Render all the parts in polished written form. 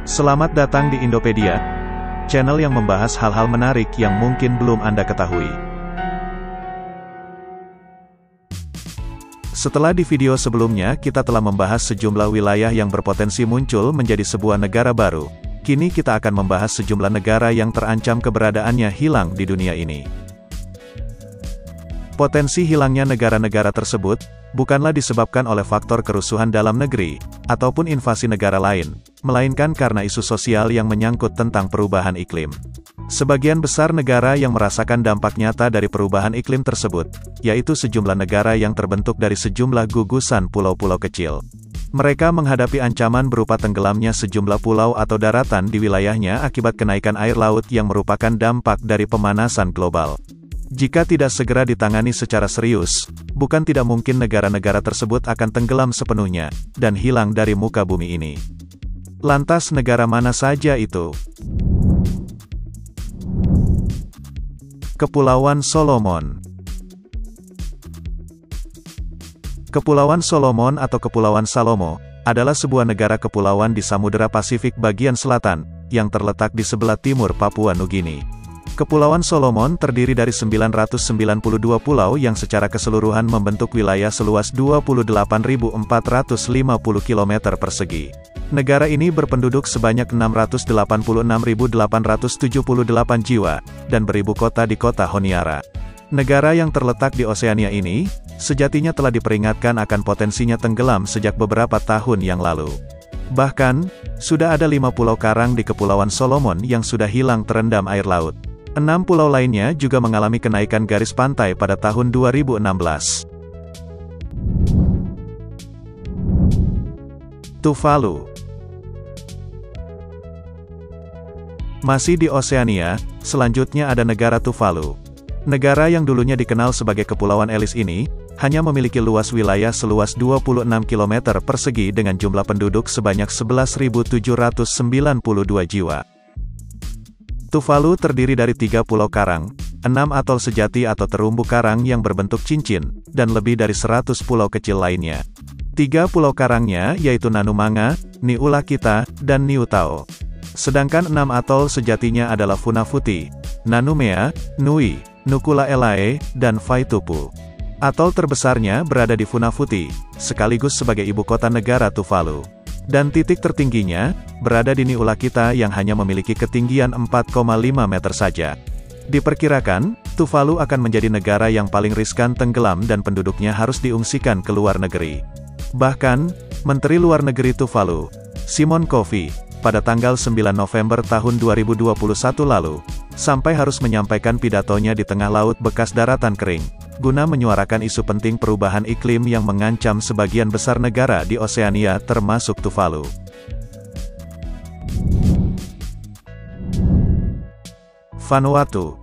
Selamat datang di Indopedia, channel yang membahas hal-hal menarik yang mungkin belum Anda ketahui. Setelah di video sebelumnya kita telah membahas sejumlah wilayah yang berpotensi muncul menjadi sebuah negara baru, kini kita akan membahas sejumlah negara yang terancam keberadaannya hilang di dunia ini. Potensi hilangnya negara-negara tersebut, bukanlah disebabkan oleh faktor kerusuhan dalam negeri, ataupun invasi negara lain, melainkan karena isu sosial yang menyangkut tentang perubahan iklim. Sebagian besar negara yang merasakan dampak nyata dari perubahan iklim tersebut, yaitu sejumlah negara yang terbentuk dari sejumlah gugusan pulau-pulau kecil. Mereka menghadapi ancaman berupa tenggelamnya sejumlah pulau atau daratan di wilayahnya akibat kenaikan air laut yang merupakan dampak dari pemanasan global. Jika tidak segera ditangani secara serius, bukan tidak mungkin negara-negara tersebut akan tenggelam sepenuhnya, dan hilang dari muka bumi ini. Lantas negara mana saja itu? Kepulauan Solomon. Kepulauan Solomon atau Kepulauan Salomo, adalah sebuah negara kepulauan di Samudera Pasifik bagian selatan, yang terletak di sebelah timur Papua Nugini. Kepulauan Solomon terdiri dari 992 pulau yang secara keseluruhan membentuk wilayah seluas 28.450 km persegi. Negara ini berpenduduk sebanyak 686.878 jiwa, dan beribu kota di kota Honiara. Negara yang terletak di Oseania ini, sejatinya telah diperingatkan akan potensinya tenggelam sejak beberapa tahun yang lalu. Bahkan, sudah ada 5 pulau karang di Kepulauan Solomon yang sudah hilang terendam air laut. 6 pulau lainnya juga mengalami kenaikan garis pantai pada tahun 2016. Tuvalu. Masih di Oseania, selanjutnya ada negara Tuvalu. Negara yang dulunya dikenal sebagai Kepulauan Ellis ini, hanya memiliki luas wilayah seluas 26 km persegi dengan jumlah penduduk sebanyak 11.792 jiwa. Tuvalu terdiri dari 3 pulau karang, 6 atol sejati atau terumbu karang yang berbentuk cincin, dan lebih dari 100 pulau kecil lainnya. 3 pulau karangnya yaitu Nanumanga, Niulakita, dan Niutao. Sedangkan 6 atol sejatinya adalah Funafuti, Nanumea, Nui, Nukulaelae, dan Vaitupu. Atol terbesarnya berada di Funafuti, sekaligus sebagai ibu kota negara Tuvalu. Dan titik tertingginya, berada di Niulakita yang hanya memiliki ketinggian 4,5 meter saja. Diperkirakan, Tuvalu akan menjadi negara yang paling riskan tenggelam dan penduduknya harus diungsikan ke luar negeri. Bahkan, Menteri Luar Negeri Tuvalu, Simon Kofi, pada tanggal 9 November tahun 2021 lalu, sampai harus menyampaikan pidatonya di tengah laut bekas daratan kering, guna menyuarakan isu penting perubahan iklim yang mengancam sebagian besar negara di Oseania termasuk Tuvalu. Vanuatu.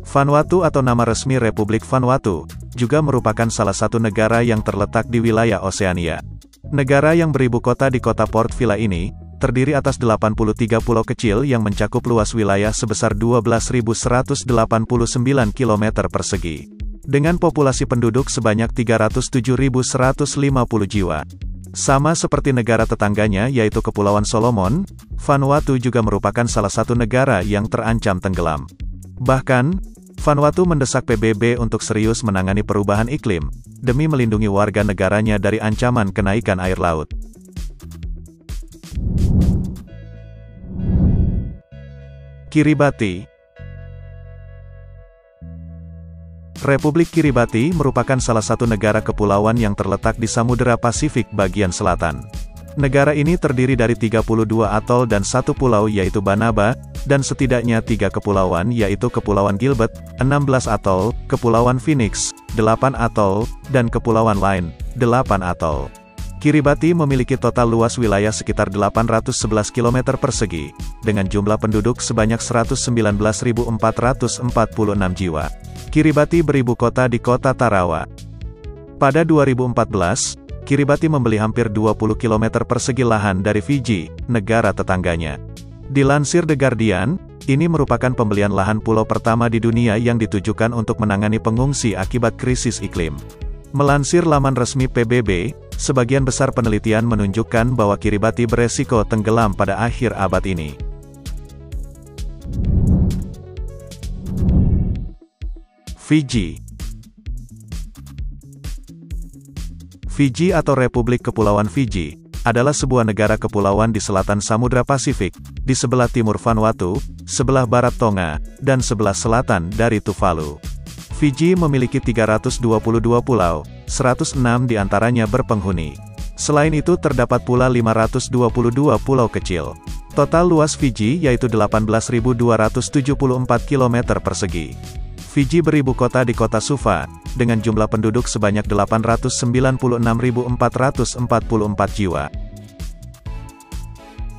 Vanuatu atau nama resmi Republik Vanuatu, juga merupakan salah satu negara yang terletak di wilayah Oseania. Negara yang beribu kota di kota Port Vila ini, terdiri atas 83 pulau kecil yang mencakup luas wilayah sebesar 12.189 km persegi. Dengan populasi penduduk sebanyak 307.150 jiwa. Sama seperti negara tetangganya yaitu Kepulauan Solomon, Vanuatu juga merupakan salah satu negara yang terancam tenggelam. Bahkan, Vanuatu mendesak PBB untuk serius menangani perubahan iklim, demi melindungi warga negaranya dari ancaman kenaikan air laut. Kiribati. Republik Kiribati merupakan salah satu negara kepulauan yang terletak di Samudera Pasifik bagian selatan. Negara ini terdiri dari 32 atol dan 1 pulau yaitu Banaba, dan setidaknya 3 kepulauan yaitu Kepulauan Gilbert, 16 atol, Kepulauan Phoenix, 8 atol, dan kepulauan lain, 8 atol. Kiribati memiliki total luas wilayah sekitar 811 km persegi, dengan jumlah penduduk sebanyak 119.446 jiwa. Kiribati beribu kota di kota Tarawa. Pada 2014, Kiribati membeli hampir 20 km persegi lahan dari Fiji, negara tetangganya. Dilansir The Guardian, ini merupakan pembelian lahan pulau pertama di dunia yang ditujukan untuk menangani pengungsi akibat krisis iklim. Melansir laman resmi PBB, sebagian besar penelitian menunjukkan bahwa Kiribati beresiko tenggelam pada akhir abad ini. Fiji. Fiji atau Republik Kepulauan Fiji, adalah sebuah negara kepulauan di selatan Samudra Pasifik, di sebelah timur Vanuatu, sebelah barat Tonga, dan sebelah selatan dari Tuvalu. Fiji memiliki 322 pulau, 106 diantaranya berpenghuni. Selain itu terdapat pula 522 pulau kecil. Total luas Fiji yaitu 18.274 km persegi. Fiji beribu kota di kota Suva, dengan jumlah penduduk sebanyak 896.444 jiwa.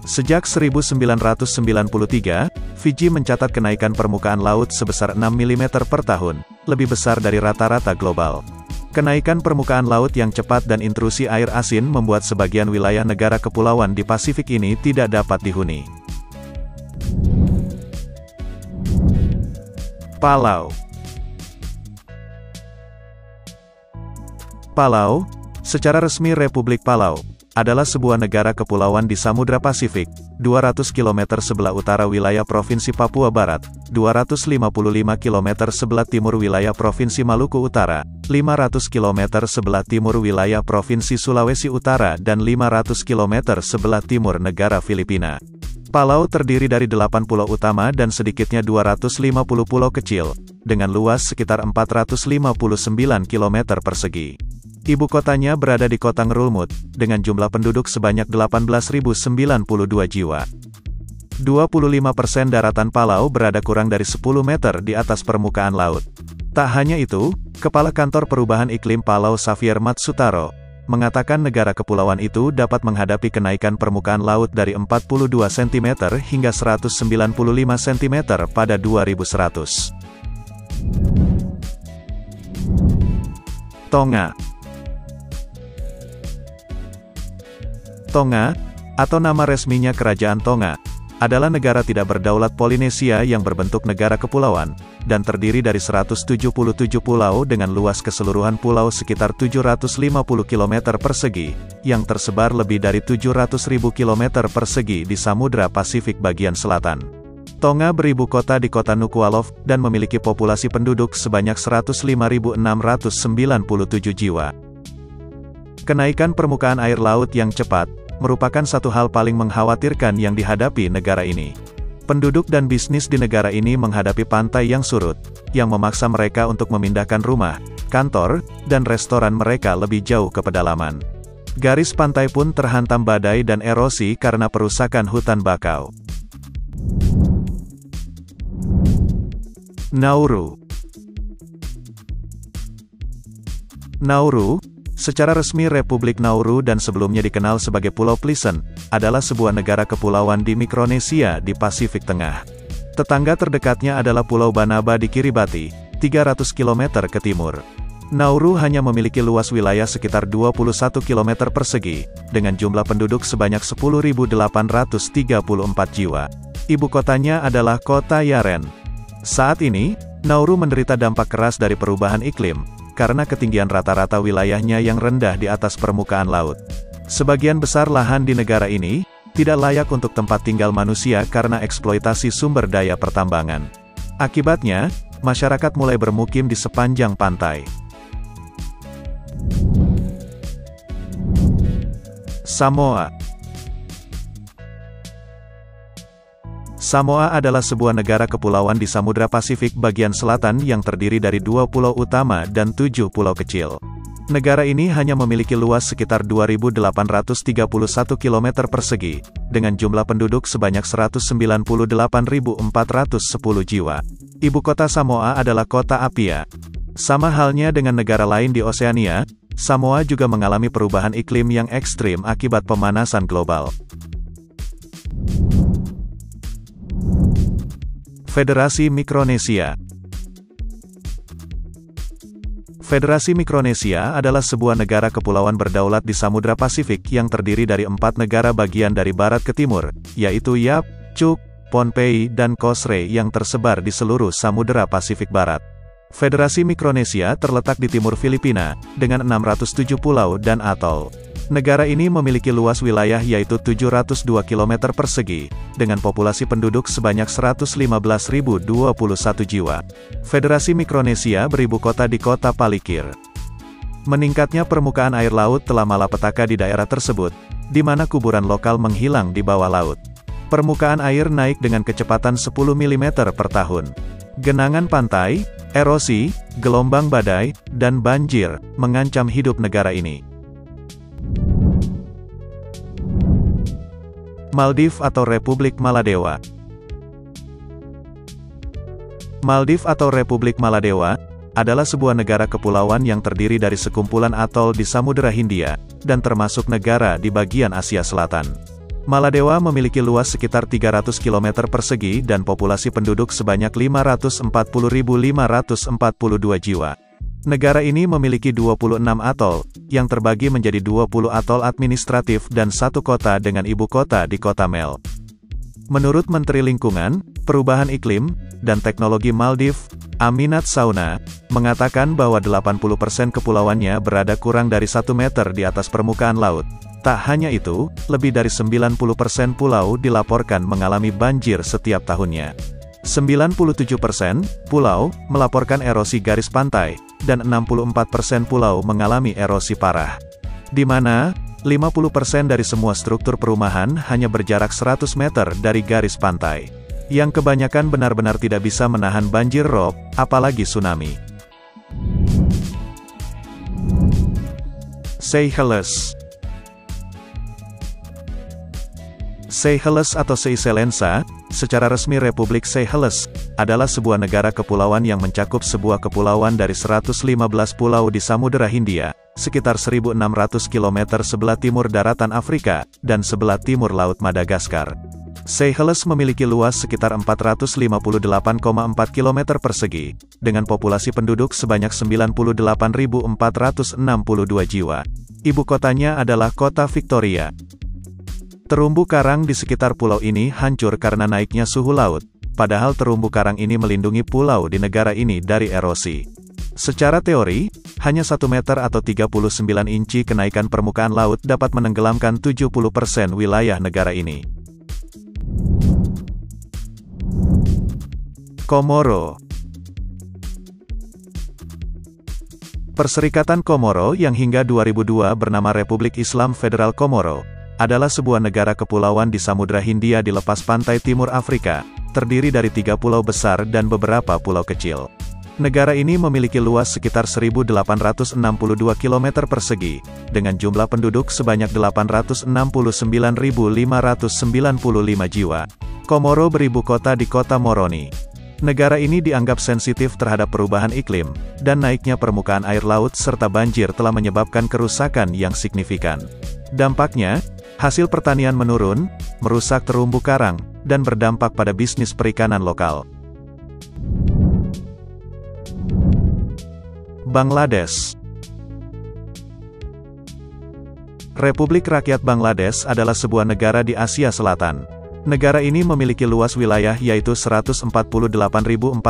Sejak 1993, Fiji mencatat kenaikan permukaan laut sebesar 6 mm per tahun, lebih besar dari rata-rata global. Kenaikan permukaan laut yang cepat dan intrusi air asin membuat sebagian wilayah negara kepulauan di Pasifik ini tidak dapat dihuni. Palau. Palau, secara resmi Republik Palau, adalah sebuah negara kepulauan di Samudra Pasifik, 200 km sebelah utara wilayah Provinsi Papua Barat, 255 km sebelah timur wilayah Provinsi Maluku Utara, 500 km sebelah timur wilayah Provinsi Sulawesi Utara dan 500 km sebelah timur negara Filipina. Palau terdiri dari 8 pulau utama dan sedikitnya 250 pulau kecil, dengan luas sekitar 459 km persegi. Ibu kotanya berada di kota Ngerulmud, dengan jumlah penduduk sebanyak 18.092 jiwa. 25% daratan Palau berada kurang dari 10 meter di atas permukaan laut. Tak hanya itu, Kepala Kantor Perubahan Iklim Palau Xavier Matsutaro, mengatakan negara kepulauan itu dapat menghadapi kenaikan permukaan laut dari 42 cm hingga 195 cm pada 2100. Tonga. Tonga, atau nama resminya Kerajaan Tonga, adalah negara tidak berdaulat Polinesia yang berbentuk negara kepulauan, dan terdiri dari 177 pulau dengan luas keseluruhan pulau sekitar 750 km persegi, yang tersebar lebih dari 700.000 km persegi di Samudra Pasifik bagian selatan. Tonga beribu kota di kota Nuku'alofa, dan memiliki populasi penduduk sebanyak 105.697 jiwa. Kenaikan permukaan air laut yang cepat, merupakan satu hal paling mengkhawatirkan yang dihadapi negara ini. Penduduk dan bisnis di negara ini menghadapi pantai yang surut, yang memaksa mereka untuk memindahkan rumah, kantor, dan restoran mereka lebih jauh ke pedalaman. Garis pantai pun terhantam badai dan erosi karena perusakan hutan bakau. Nauru. Nauru, secara resmi Republik Nauru dan sebelumnya dikenal sebagai Pulau Pleasant, adalah sebuah negara kepulauan di Mikronesia di Pasifik Tengah. Tetangga terdekatnya adalah Pulau Banaba di Kiribati, 300 km ke timur. Nauru hanya memiliki luas wilayah sekitar 21 km persegi, dengan jumlah penduduk sebanyak 10.834 jiwa. Ibu kotanya adalah kota Yaren. Saat ini, Nauru menderita dampak keras dari perubahan iklim, karena ketinggian rata-rata wilayahnya yang rendah di atas permukaan laut. Sebagian besar lahan di negara ini, tidak layak untuk tempat tinggal manusia karena eksploitasi sumber daya pertambangan. Akibatnya, masyarakat mulai bermukim di sepanjang pantai. Samoa. Samoa adalah sebuah negara kepulauan di Samudra Pasifik bagian selatan yang terdiri dari 2 pulau utama dan 7 pulau kecil. Negara ini hanya memiliki luas sekitar 2.831 km persegi, dengan jumlah penduduk sebanyak 198.410 jiwa. Ibu kota Samoa adalah kota Apia. Sama halnya dengan negara lain di Oseania, Samoa juga mengalami perubahan iklim yang ekstrim akibat pemanasan global. Federasi Mikronesia. Federasi Mikronesia adalah sebuah negara kepulauan berdaulat di Samudra Pasifik yang terdiri dari 4 negara bagian dari barat ke timur, yaitu Yap, Cook, Pohnpei dan Kosrae yang tersebar di seluruh Samudra Pasifik Barat. Federasi Mikronesia terletak di timur Filipina, dengan 607 pulau dan atol. Negara ini memiliki luas wilayah yaitu 702 km persegi, dengan populasi penduduk sebanyak 115.021 jiwa. Federasi Mikronesia beribu kota di kota Palikir. Meningkatnya permukaan air laut telah malapetaka di daerah tersebut, di mana kuburan lokal menghilang di bawah laut. Permukaan air naik dengan kecepatan 10 mm per tahun. Genangan pantai, erosi, gelombang badai, dan banjir mengancam hidup negara ini. Maldives atau Republik Maladewa. Maldives atau Republik Maladewa adalah sebuah negara kepulauan yang terdiri dari sekumpulan atol di Samudera Hindia, dan termasuk negara di bagian Asia Selatan. Maladewa memiliki luas sekitar 300 km persegi dan populasi penduduk sebanyak 540.542 jiwa. Negara ini memiliki 26 atol, yang terbagi menjadi 20 atol administratif dan satu kota dengan ibu kota di kota Mel. Menurut Menteri Lingkungan, Perubahan Iklim, dan Teknologi Maldives, Aminat Sauna, mengatakan bahwa 80% kepulauannya berada kurang dari 1 meter di atas permukaan laut. Tak hanya itu, lebih dari 90% pulau dilaporkan mengalami banjir setiap tahunnya. 97% pulau melaporkan erosi garis pantai, dan 64% pulau mengalami erosi parah. Di mana, 50% dari semua struktur perumahan hanya berjarak 100 meter dari garis pantai. Yang kebanyakan benar-benar tidak bisa menahan banjir rob, apalagi tsunami. Seychelles. Seychelles atau Seychellensa, secara resmi Republik Seychelles, adalah sebuah negara kepulauan yang mencakup sebuah kepulauan dari 115 pulau di Samudera Hindia, sekitar 1.600 km sebelah timur daratan Afrika, dan sebelah timur Laut Madagaskar. Seychelles memiliki luas sekitar 458,4 km persegi, dengan populasi penduduk sebanyak 98.462 jiwa. Ibu kotanya adalah kota Victoria. Terumbu karang di sekitar pulau ini hancur karena naiknya suhu laut, padahal terumbu karang ini melindungi pulau di negara ini dari erosi. Secara teori, hanya 1 meter atau 39 inci kenaikan permukaan laut dapat menenggelamkan 70% wilayah negara ini. Komoro. Perserikatan Komoro yang hingga 2002 bernama Republik Islam Federal Komoro, adalah sebuah negara kepulauan di Samudra Hindia di lepas pantai timur Afrika, terdiri dari 3 pulau besar dan beberapa pulau kecil. Negara ini memiliki luas sekitar 1.862 km persegi, dengan jumlah penduduk sebanyak 869.595 jiwa. Komoro beribu kota di kota Moroni. Negara ini dianggap sensitif terhadap perubahan iklim, dan naiknya permukaan air laut serta banjir telah menyebabkan kerusakan yang signifikan. Dampaknya, hasil pertanian menurun, merusak terumbu karang, dan berdampak pada bisnis perikanan lokal. Bangladesh. Republik Rakyat Bangladesh adalah sebuah negara di Asia Selatan. Negara ini memiliki luas wilayah yaitu 148.460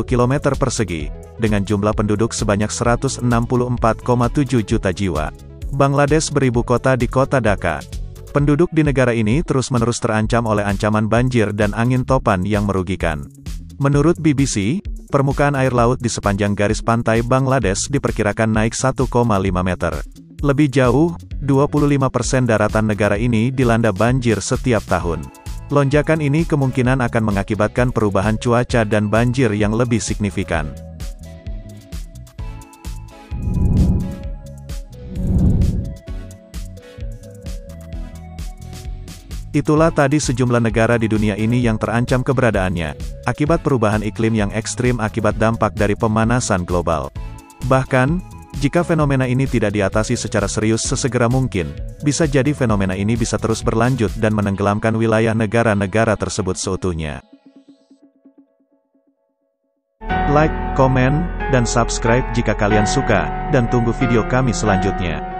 km persegi, dengan jumlah penduduk sebanyak 164,7 juta jiwa. Bangladesh beribu kota di kota Dhaka. Penduduk di negara ini terus-menerus terancam oleh ancaman banjir dan angin topan yang merugikan. Menurut BBC, permukaan air laut di sepanjang garis pantai Bangladesh diperkirakan naik 1,5 meter. Lebih jauh, 25% daratan negara ini dilanda banjir setiap tahun. Lonjakan ini kemungkinan akan mengakibatkan perubahan cuaca dan banjir yang lebih signifikan. Itulah tadi sejumlah negara di dunia ini yang terancam keberadaannya, akibat perubahan iklim yang ekstrim akibat dampak dari pemanasan global. Bahkan, jika fenomena ini tidak diatasi secara serius sesegera mungkin, bisa jadi fenomena ini bisa terus berlanjut dan menenggelamkan wilayah negara-negara tersebut seutuhnya. Like, komen, dan subscribe jika kalian suka, dan tunggu video kami selanjutnya.